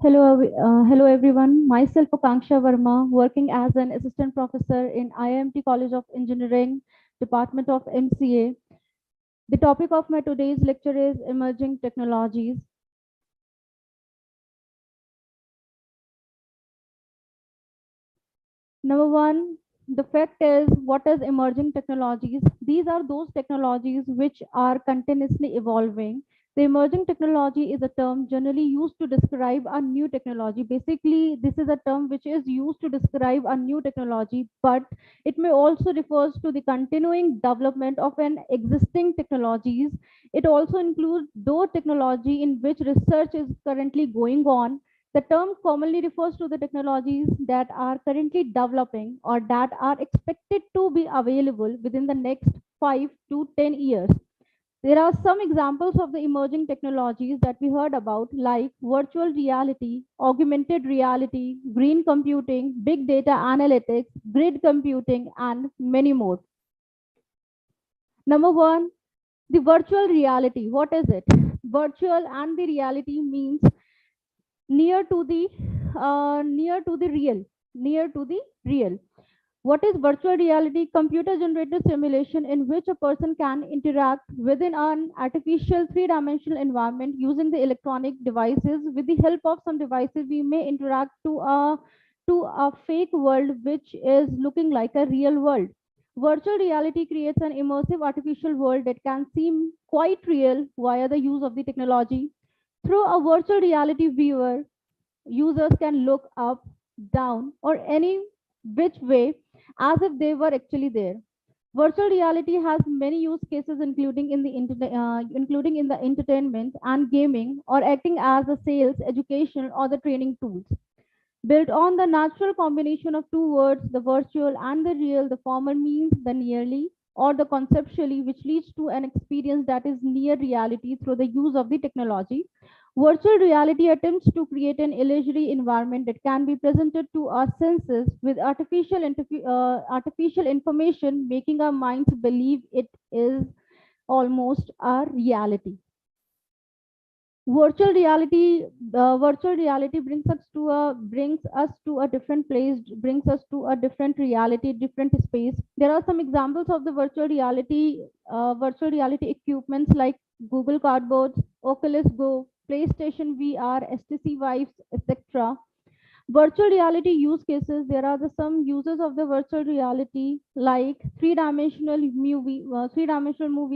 Hello everyone. Myself Akanksha Verma, working as an assistant professor in IMT College of Engineering, Department of MCA. The topic of my today's lecture is emerging technologies. Number one, the fact is, what is emerging technologies? These are those technologies which are continuously evolving. The emerging technology is a term generally used to describe a new technology. Basically, this is a term which is used to describe a new technology, but it may also refers to the continuing development of an existing technologies. It also includes those technology in which research is currently going on. The term commonly refers to the technologies that are currently developing or that are expected to be available within the next 5 to 10 years. There are some examples of the emerging technologies that we heard about, like virtual reality, augmented reality, green computing, big data analytics, grid computing, and many more. Number one, the virtual reality. What is it? Virtual and the reality means near to the real, near to the real. What is virtual reality? Computer generated simulation in which a person can interact within an artificial three-dimensional environment using the electronic devices. With the help of some devices, we may interact to a fake world which is looking like a real world. Virtual reality creates an immersive artificial world that can seem quite real via the use of the technology. Through a virtual reality viewer, users can look up, down, or any which way as if they were actually there. Virtual reality has many use cases, including in the entertainment and gaming, or acting as a sales, education, or the training tools. Built on the natural combination of two words, the virtual and the real, the former means the nearly or the conceptually, which leads to an experience that is near reality through the use of the technology. Virtual reality attempts to create an illusory environment that can be presented to our senses with artificial information, making our minds believe it is almost a reality. Virtual reality brings us to a different place, brings us to a different reality, different space. There are some examples of the virtual reality equipments like Google Cardboard, Oculus Go, PlayStation VR, HTC Vives, etc. Virtual reality use cases. There are some uses of the virtual reality like three-dimensional movie.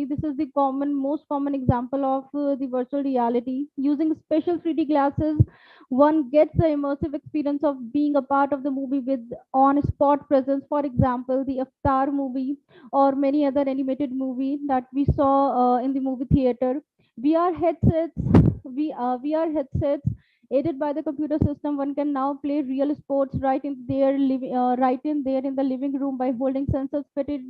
This is the most common example of the virtual reality. Using special 3D glasses, one gets the immersive experience of being a part of the movie with on-spot presence. For example, the Avatar movie or many other animated movie that we saw in the movie theater. VR headsets, VR headsets aided by the computer system, one can now play real sports right in there in the living room by holding sensors fitted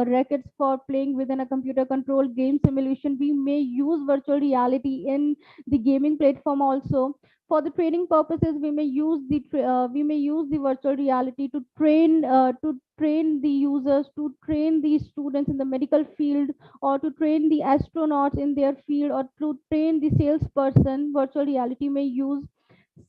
rackets for playing within a computer controlled game simulation. We may use virtual reality in the gaming platform also. For the training purposes, we may use the virtual reality to train the users, to train the students in the medical field, or to train the astronauts in their field, or to train the salesperson. Virtual reality may use.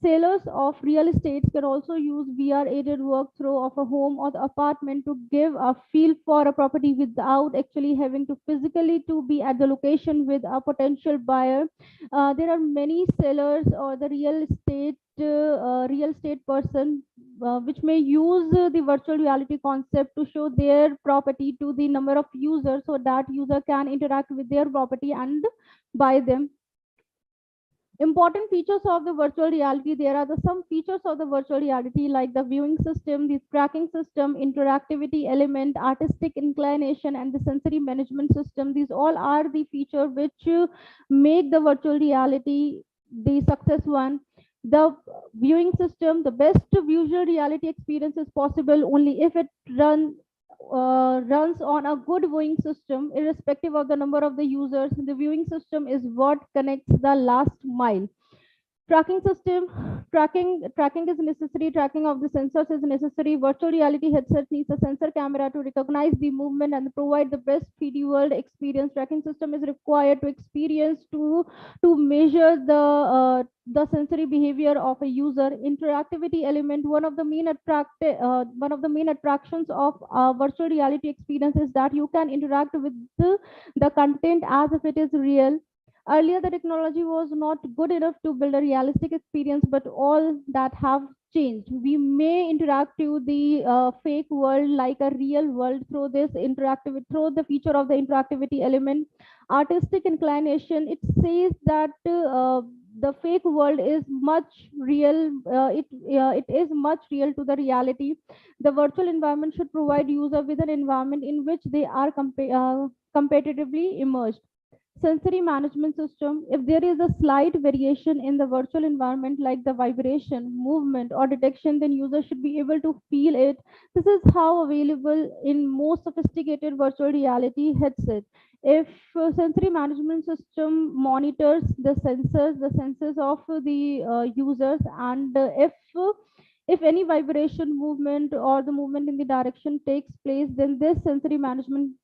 Sellers of real estate can also use VR aided walkthrough of a home or the apartment to give a feel for a property without actually having to physically to be at the location with a potential buyer. There are many sellers or the real estate person which may use the virtual reality concept to show their property to the number of users so that user can interact with their property and buy them. Important features of the virtual reality. There are some features of the virtual reality like the viewing system, the tracking system, interactivity element, artistic inclination, and the sensory management system. These all are the features which make the virtual reality the success one. The viewing system, the best visual reality experience is possible only if it runs on a good viewing system, irrespective of the number of the users. The viewing system is what connects the last mile. Tracking system. Tracking is necessary. Tracking of the sensors is necessary. Virtual reality headset needs a sensor camera to recognize the movement and provide the best 3D world experience. Tracking system is required to experience to measure the sensory behavior of a user. Interactivity element, one of the main attractions of virtual reality experience is that you can interact with the content as if it is real. Earlier, the technology was not good enough to build a realistic experience, but all that have changed. We may interact with the fake world like a real world through through the feature of the interactivity element. Artistic inclination, it says that the fake world is much real. It is much real to the reality. The virtual environment should provide user with an environment in which they are competitively immersed. Sensory management system, if there is a slight variation in the virtual environment like the vibration, movement or detection, then users should be able to feel it. This is how available in most sophisticated virtual reality headset. If sensory management system monitors the senses of the users, and if any vibration, movement or the movement in the direction takes place, then this sensory management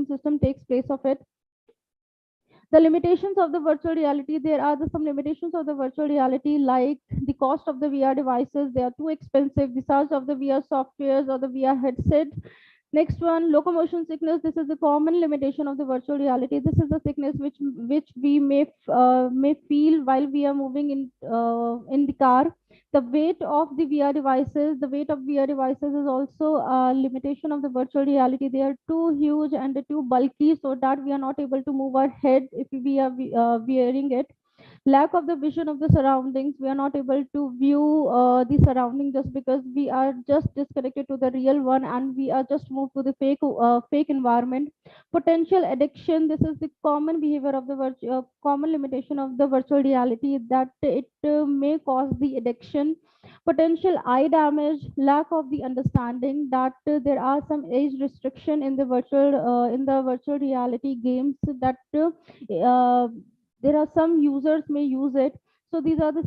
system takes place of it. The limitations of the virtual reality, there are some limitations of the virtual reality, like the cost of the VR devices, they are too expensive. The size of the VR softwares or the VR headset. Next one, locomotion sickness. This is a common limitation of the virtual reality. This is a sickness which we may feel while we are moving in the car. The weight of the VR devices, the weight of VR devices is also a limitation of the virtual reality. They are too huge and too bulky, so that we are not able to move our head if we are wearing it. Lack of the vision of the surroundings, we are not able to view the surrounding just because we are just disconnected to the real one and we are just moved to the fake environment. Potential addiction, this is the common behavior of the common limitation of the virtual reality, that it may cause the addiction. Potential eye damage, lack of the understanding that there are some age restriction in the virtual reality games, that there are some users may use it. So these are the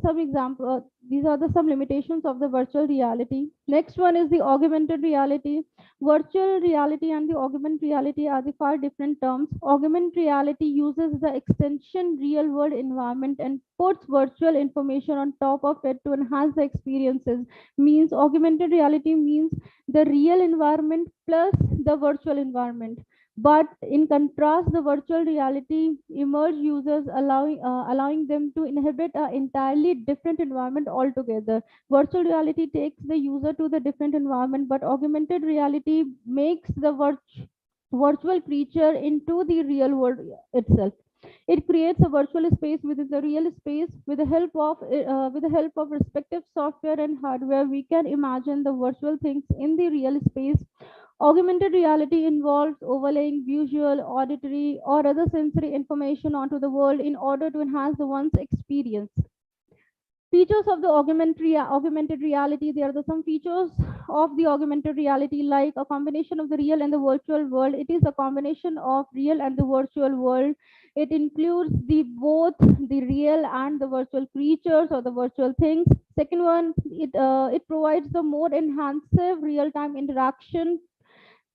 some limitations of the virtual reality. Next one is the augmented reality. Virtual reality and the augmented reality are the far different terms. Augmented reality uses the extension real world environment and puts virtual information on top of it to enhance the experiences. Means augmented reality means the real environment plus the virtual environment. But in contrast, the virtual reality immerse users, allowing them to inhabit an entirely different environment altogether. Virtual reality takes the user to the different environment, but augmented reality makes the virtual creature into the real world itself. It creates a virtual space within the real space. With the help of respective software and hardware, we can imagine the virtual things in the real space. Augmented reality involves overlaying visual, auditory, or other sensory information onto the world in order to enhance the one's experience. Features of the augmented reality, there are some features of the augmented reality, like a combination of the real and the virtual world. It is a combination of real and the virtual world. It includes the both the real and the virtual creatures or the virtual things. Second one, it provides the more enhanced real-time interaction.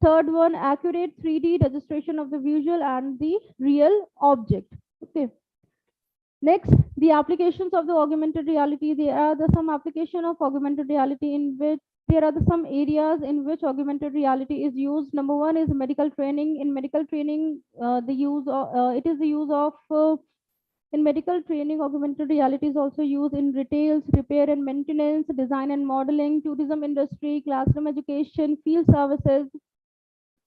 Third one, accurate 3D registration of the visual and the real object. Okay. Next, the applications of the augmented reality. There are some application of augmented reality in which there are some areas in which augmented reality is used. Number one is medical training. In medical training, it is the use of in medical training, augmented reality is also used in retail, repair and maintenance, design and modeling, tourism industry, classroom education, field services,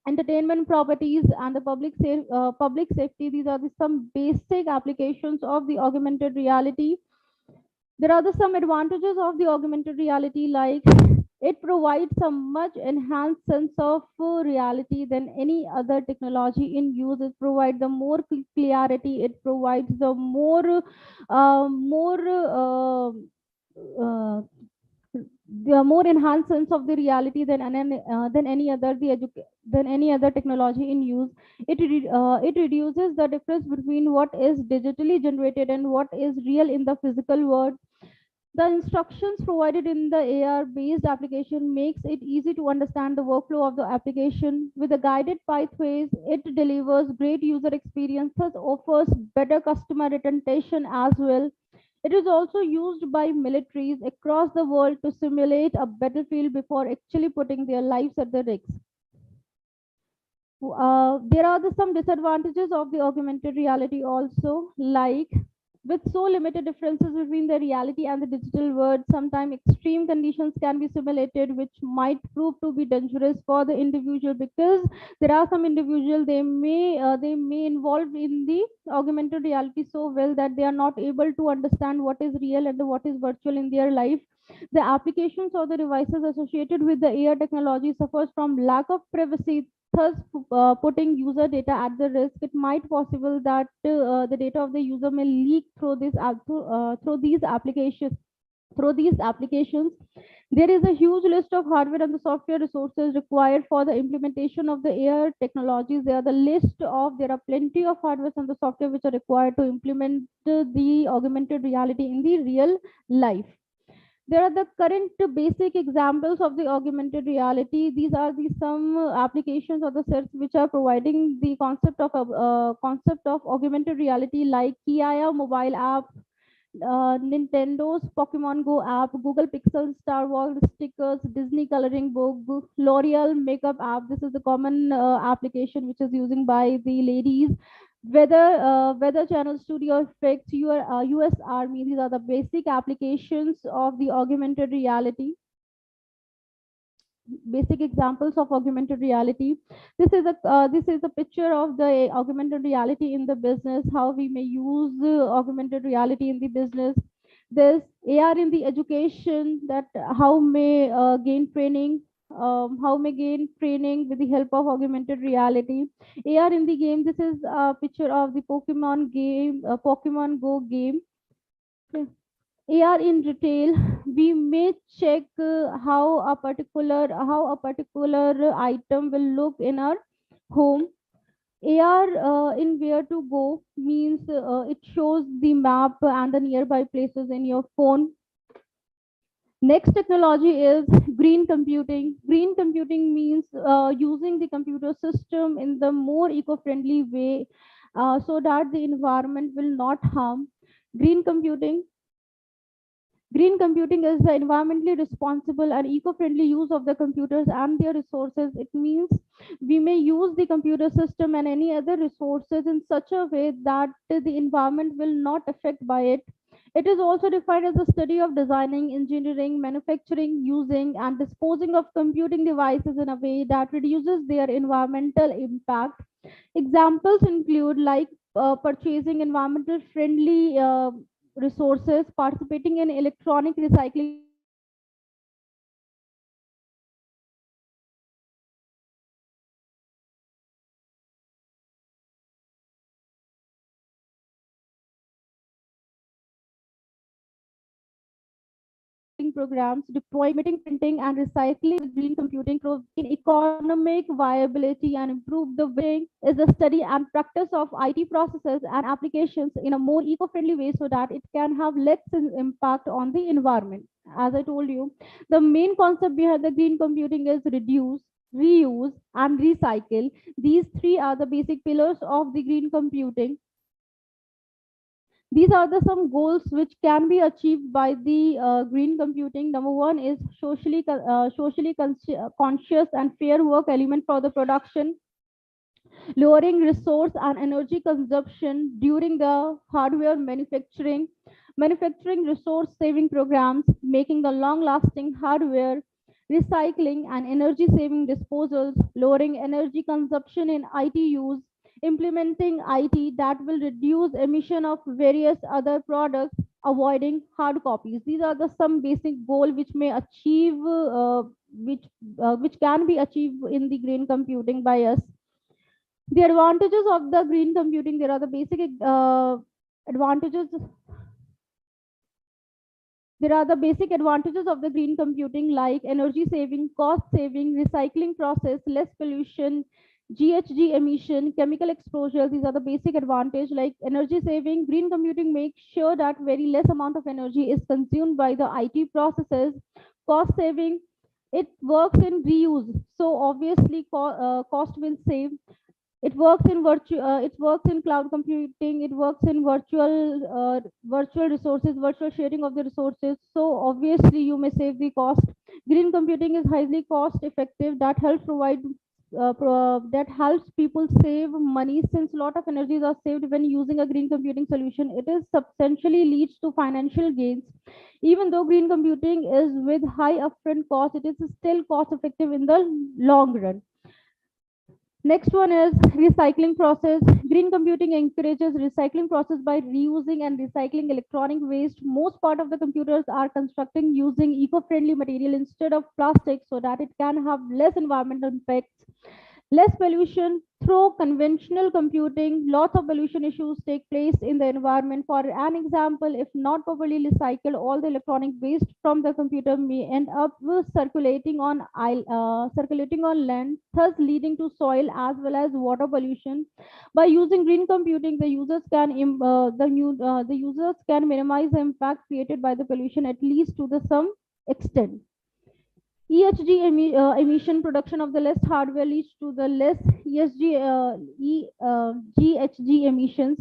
entertainment properties, and the public safety. These are some basic applications of the augmented reality. There are some advantages of the augmented reality, like it provides a much enhanced sense of reality than any other technology in use. It provides the more clarity. It provides the more the more enhanced sense of the reality than any other technology in use. It reduces the difference between what is digitally generated and what is real in the physical world. The instructions provided in the AR-based application makes it easy to understand the workflow of the application. With the guided pathways, it delivers great user experiences, offers better customer retention as well. It is also used by militaries across the world to simulate a battlefield before actually putting their lives at the risk. There are some disadvantages of the augmented reality also, like with so limited differences between the reality and the digital world, sometimes extreme conditions can be simulated, which might prove to be dangerous for the individual, because there are some individual they may involve in the augmented reality so well that they are not able to understand what is real and what is virtual in their life. The applications or the devices associated with the AR technology suffers from lack of privacy, thus putting user data at the risk. It might possible that the data of the user may leak through these applications. Through these applications, there is a huge list of hardware and the software resources required for the implementation of the AR technologies. There are plenty of hardware and the software which are required to implement the augmented reality in the real life. There are the current basic examples of the augmented reality. These are the some applications or the sets which are providing the concept of augmented reality, like Kia mobile app, Nintendo's Pokemon Go app, Google Pixel Star Wars stickers, Disney coloring book, L'Oreal makeup app. This is the common application which is using by the ladies. Weather channel, studio effects, your US Army. These are the basic applications of the augmented reality. Basic examples of augmented reality. This is a picture of the augmented reality in the business, how we may use augmented reality in the business. This AR in the education, that how may gain training with the help of augmented reality. AR in the game, this is a picture of the Pokemon Go game. AR in retail, we may check how a particular item will look in our home. AR in where to go means it shows the map and the nearby places in your phone. Next technology is green computing. Green computing means using the computer system in the more eco-friendly way, so that the environment will not harm. Green computing Green computing is the environmentally responsible and eco-friendly use of the computers and their resources. It means we may use the computer system and any other resources in such a way that the environment will not affect by it. It is also defined as a study of designing, engineering, manufacturing, using, and disposing of computing devices in a way that reduces their environmental impact. Examples include like purchasing environmental friendly resources, participating in electronic recycling programs, using deploying printing and recycling with green computing to in economic viability and improve the is the study and practice of IT processes and applications in a more eco-friendly way so that it can have less impact on the environment. As I told you, the main concept behind the green computing is reduce, reuse, and recycle. These three are the basic pillars of the green computing. These are the some goals which can be achieved by the green computing. Number one is conscious and fair work element for the production, lowering resource and energy consumption during the hardware manufacturing resource saving programs, making the long lasting hardware, recycling and energy saving disposals, lowering energy consumption in IT use, implementing IT that will reduce emission of various other products, avoiding hard copies. These are the some basic goal which may achieve which can be achieved in the green computing by us. The advantages of the green computing, there are the basic advantages. There are the basic advantages of the green computing, like energy saving, cost saving, recycling process, less pollution, GHG emission, chemical exposure, these are the basic advantage like energy saving. Green computing makes sure that very less amount of energy is consumed by the IT processes. Cost saving, it works in reuse. So obviously cost will save. It works in cloud computing. It works in virtual resources, virtual sharing of the resources. So obviously you may save the cost. Green computing is highly cost effective. That helps people save money, since a lot of energies are saved when using a green computing solution. It is substantially leads to financial gains. Even though green computing is with high upfront cost, it is still cost effective in the long run. Next one is recycling process. Green computing encourages recycling process by reusing and recycling electronic waste. Most part of the computers are constructing using eco-friendly material instead of plastic, so that it can have less environmental impacts. Less pollution through conventional computing. Lots of pollution issues take place in the environment. For an example, if not properly recycled, all the electronic waste from the computer may end up circulating on land, thus leading to soil as well as water pollution. By using green computing, the users can minimize the impact created by the pollution, at least to the some extent. Emission production of the less hardware leads to the less GHG emissions.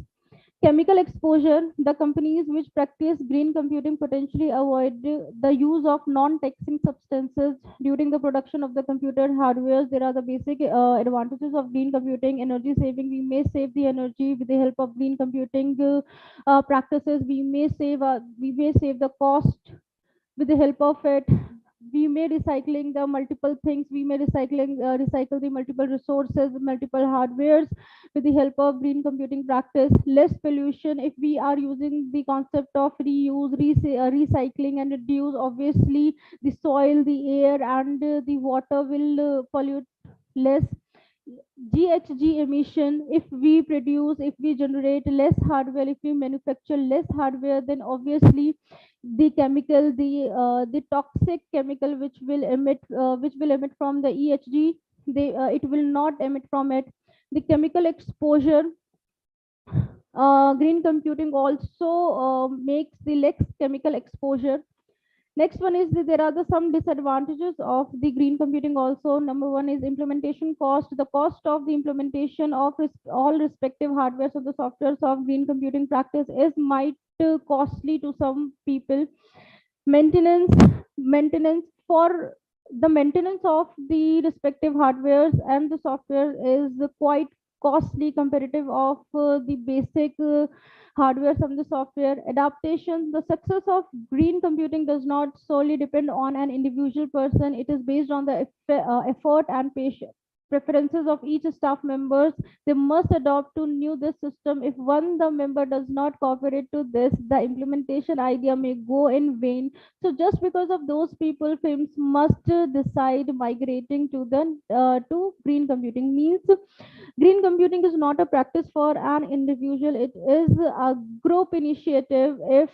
Chemical exposure. The companies which practice green computing potentially avoid the use of non-toxic substances during the production of the computer hardware. There are the basic advantages of green computing. Energy saving. We may save the energy with the help of green computing practices. We may save the cost with the help of it. We may recycling the multiple things. We may recycle the multiple resources, multiple hardwares with the help of green computing practice. Less pollution if we are using the concept of recycling and reduce. Obviously the soil, the air, and the water will pollute less. GHG emission, if we generate less hardware, if we manufacture less hardware, then obviously the toxic chemical which will emit from the EHG, it will not emit from it. The chemical exposure, green computing also makes the less chemical exposure. Next one is there are some disadvantages of the green computing also. Number one is implementation cost. The cost of the implementation of all respective hardwares of the softwares of green computing practice is might costly to some people. Maintenance for the maintenance of the respective hardwares and the software is quite costly comparative of the basic hardware from the software. Adaptation. The success of green computing does not solely depend on an individual person. It is based on the effort and patience preferences of each staff members. They must adopt to new this system. If one the member does not cooperate to this, the implementation idea may go in vain. So just because of those people, firms must decide migrating to the to green computing. Means green computing is not a practice for an individual. It is a group initiative. If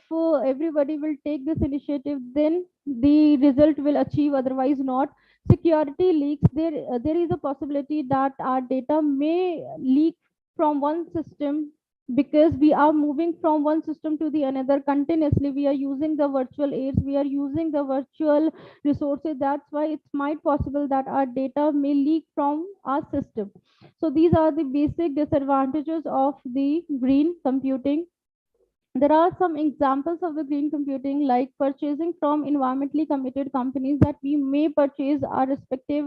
everybody will take this initiative, then the result will achieve, otherwise not. Security leaks. There is a possibility that our data may leak from one system, because we are moving from one system to the another continuously. We are using the virtual aids, we are using the virtual resources. That's why it's might possible that our data may leak from our system. So these are the basic disadvantages of the green computing. There are some examples of the green computing, like purchasing from environmentally committed companies, that we may purchase our respective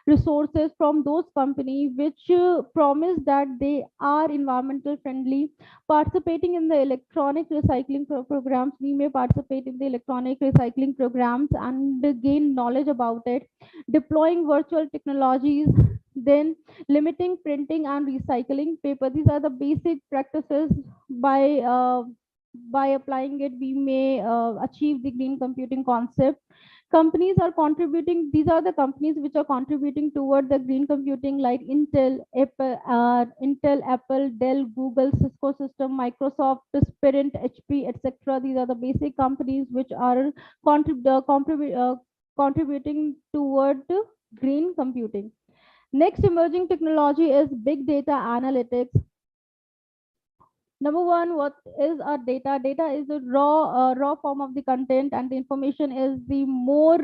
resources from those companies which promise that they are environmental friendly. Participating in the electronic recycling programs, we may participate in the electronic recycling programs and gain knowledge about it. Deploying virtual technologies, then limiting printing and recycling paper. These are the basic practices. By applying it, we may achieve the green computing concept. Companies are contributing. These are the companies which are contributing toward the green computing, like Intel, Apple, Dell, Google, Cisco System, Microsoft, Sprint, HP, etc. These are the basic companies which are contributing toward green computing. Next emerging technology is big data analytics. Number one, what is our data? Data is a raw form of the content, and the information is the more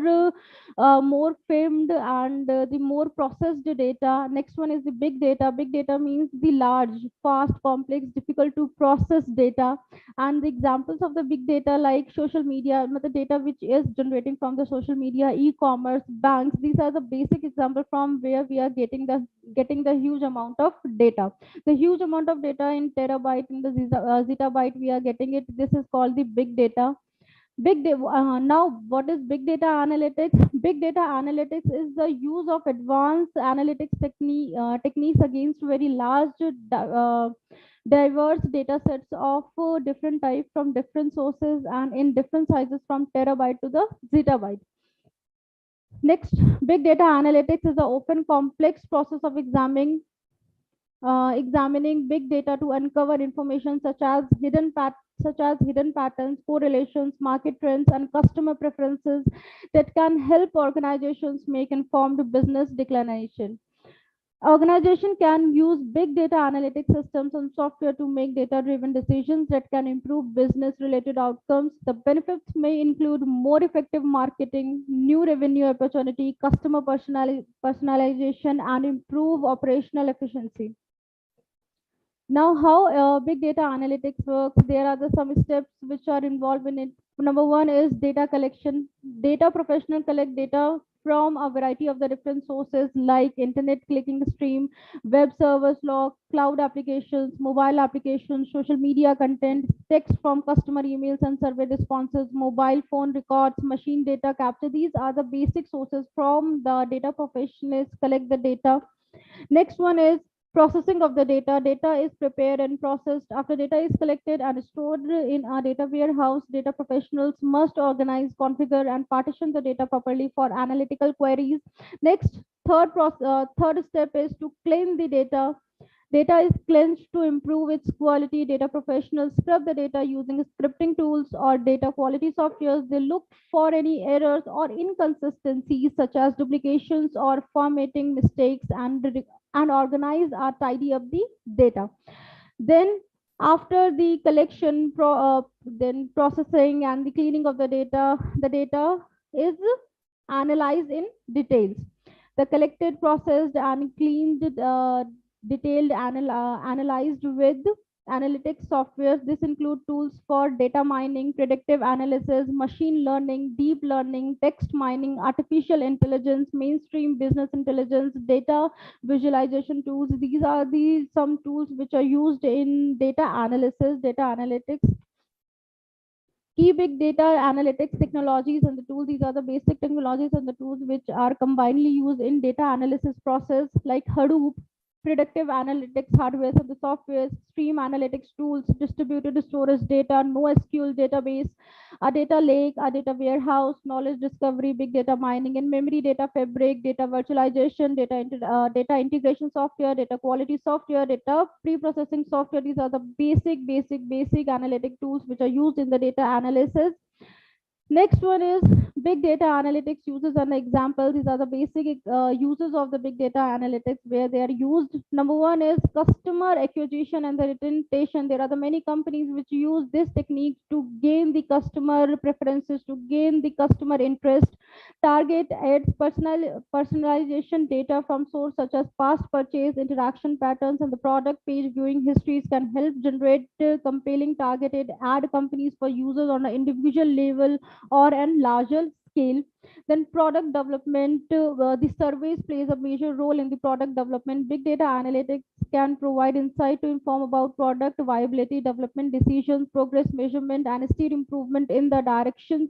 famed and the more processed data. Next one is the big data. Big data means the large, fast, complex, difficult to process data. And the examples of the big data, like social media, the data which is generating from the social media, e-commerce, banks. These are the basic example from where we are getting the huge amount of data. The huge amount of data in terabyte, in the zettabyte we are getting it. This is called the big data. Now, what is big data analytics? Big data analytics is the use of advanced analytics techniques against very large diverse data sets of different types from different sources and in different sizes from terabyte to the zettabyte. Next, big data analytics is the open complex process of examining big data to uncover information such as hidden patterns, correlations, market trends, and customer preferences that can help organizations make informed business declination. Organization can use big data analytic systems and software to make data-driven decisions that can improve business-related outcomes. The benefits may include more effective marketing, new revenue opportunity, customer personalization, and improve operational efficiency. Now, how big data analytics works? There are some steps which are involved in it. Number one is data collection. Data professional collect data from a variety of the different sources like internet clicking stream, web servers log, cloud applications, mobile applications, social media content, text from customer emails and survey responses, mobile phone records, machine data capture. These are the basic sources from the data professionals collect the data. Next one is processing of the data. Data is prepared and processed. After data is collected and stored in a data warehouse, data professionals must organize, configure, and partition the data properly for analytical queries. Next, third step is to clean the data. Data is cleansed to improve its quality. Data professionals scrub the data using scripting tools or data quality softwares. They look for any errors or inconsistencies such as duplications or formatting mistakes and organize or tidy up the data. Then after the collection, then processing and the cleaning of the data is analyzed in details. The collected, processed, and cleaned, analyzed with analytics software. This include tools for data mining, predictive analysis, machine learning, deep learning, text mining, artificial intelligence, mainstream business intelligence, data visualization tools. These are the some tools which are used in data analysis, data analytics. Key big data analytics technologies and the tools. These are the basic technologies and the tools which are combinedly used in data analysis process, like Hadoop, predictive analytics hardware and the software, stream analytics tools, distributed storage data, NoSQL database, a data lake, a data warehouse, knowledge discovery, big data mining, and memory data fabric, data virtualization, data integration software, data quality software, data pre-processing software. These are the basic analytic tools which are used in the data analysis. Next one is big data analytics uses an example. These are the basic uses of the big data analytics where they are used. Number one is customer acquisition and the retention. There are the many companies which use this technique to gain the customer preferences, to gain the customer interest. Target ads, personalization data from source such as past purchase, interaction patterns, and the product page viewing histories can help generate compelling targeted ad companies for users on an individual level or a larger scale. Then product development, the surveys plays a major role in the product development. Big data analytics can provide insight to inform about product viability, development decisions, progress measurement, and steer improvement in the direction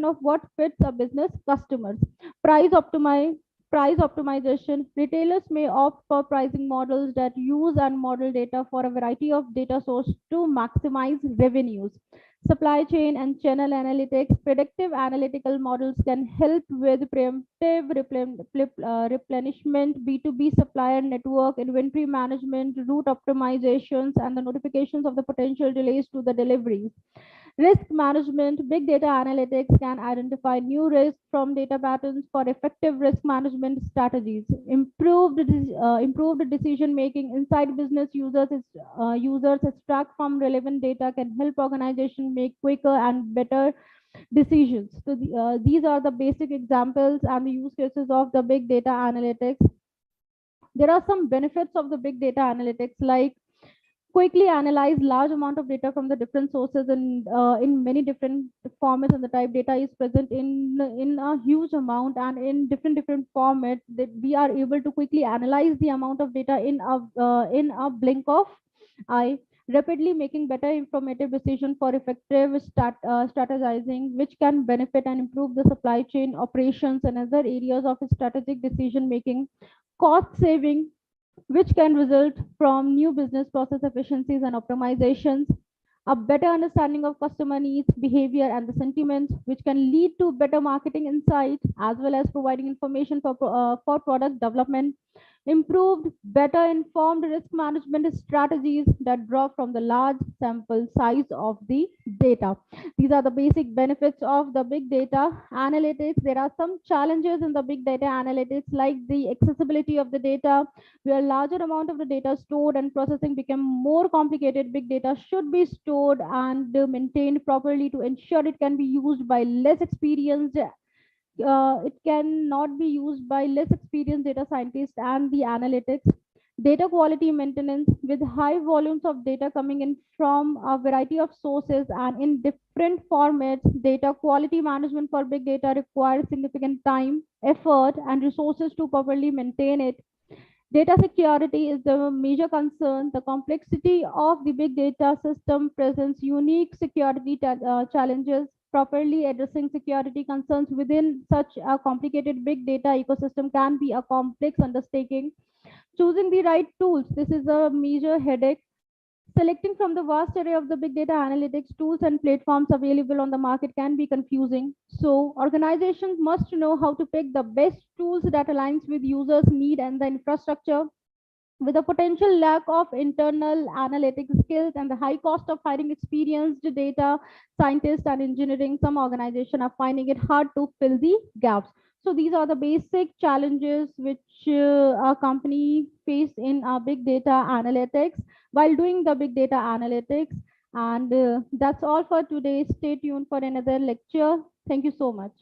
of what fits a business customers. Price optimize Price optimization. Retailers may opt for pricing models that use and model data for a variety of data sources to maximize revenues. Supply chain and channel analytics. Predictive analytical models can help with preemptive replenishment, B2B supplier network, inventory management, route optimizations, and the notifications of the potential delays to the deliveries. Risk management, big data analytics can identify new risks from data patterns for effective risk management strategies. Improved decision making inside business users extract from relevant data can help organizations make quicker and better decisions. So these are the basic examples and the use cases of the big data analytics. There are some benefits of the big data analytics, like quickly analyze large amount of data from the different sources and in many different formats, and the type data is present in a huge amount and in different formats, that we are able to quickly analyze the amount of data in a blink of eye, rapidly making better informative decision for effective strategizing, which can benefit and improve the supply chain operations and other areas of strategic decision making. Cost saving, which can result from new business process efficiencies and optimizations. A better understanding of customer needs, behavior, and the sentiments, which can lead to better marketing insights, as well as providing information for product development. Improved, better informed risk management strategies that draw from the large sample size of the data. These are the basic benefits of the big data analytics. There are some challenges in the big data analytics, like the accessibility of the data, where larger amount of the data stored and processing become more complicated. Big data should be stored and maintained properly to ensure it can be used by less experienced it cannot be used by less experienced data scientists and the analytics. Data quality maintenance, with high volumes of data coming in from a variety of sources and in different formats, data quality management for big data requires significant time, effort, and resources to properly maintain it. Data security is the major concern. The complexity of the big data system presents unique security challenges. Properly addressing security concerns within such a complicated big data ecosystem can be a complex undertaking. Choosing the right tools, this is a major headache. Selecting from the vast array of the big data analytics tools and platforms available on the market can be confusing. So organizations must know how to pick the best tools that aligns with users' need and the infrastructure. With a potential lack of internal analytics skills and the high cost of hiring experienced data scientists and engineering, some organizations are finding it hard to fill the gaps. So these are the basic challenges which a company face in big data analytics while doing the big data analytics. And that's all for today. Stay tuned for another lecture. Thank you so much.